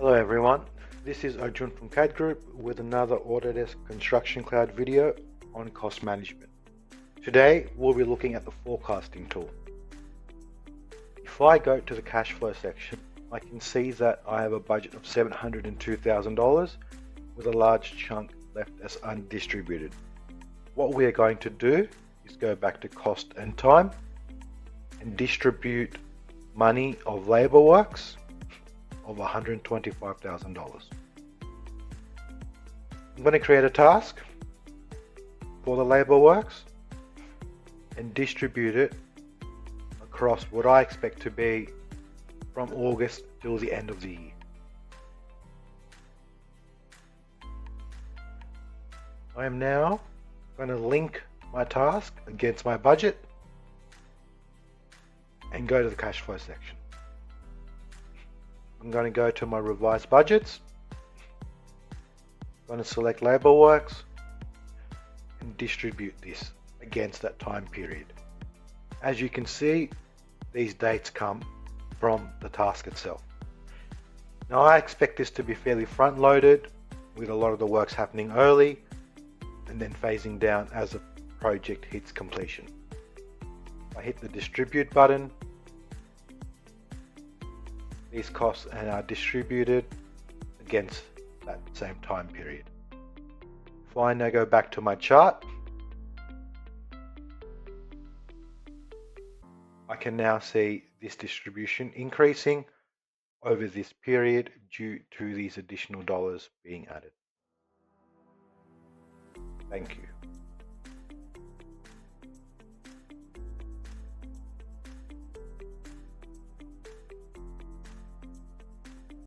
Hello everyone, this is Arjun from CAD Group with another Autodesk Construction Cloud video on cost management. Today we'll be looking at the forecasting tool. If I go to the cash flow section, I can see that I have a budget of $702,000 with a large chunk left as undistributed. What we are going to do is go back to cost and time and distribute money of labor works of $125,000. I'm going to create a task for the labor works and distribute it across what I expect to be from August till the end of the year. I am now going to link my task against my budget and go to the cash flow section. I'm going to go to my revised budgets. I'm going to select labor works and distribute this against that time period. As you can see, these dates come from the task itself. Now I expect this to be fairly front loaded with a lot of the works happening early and then phasing down as the project hits completion. I hit the distribute button. These costs are distributed against that same time period. If I now go back to my chart, I can now see this distribution increasing over this period due to these additional dollars being added. Thank you.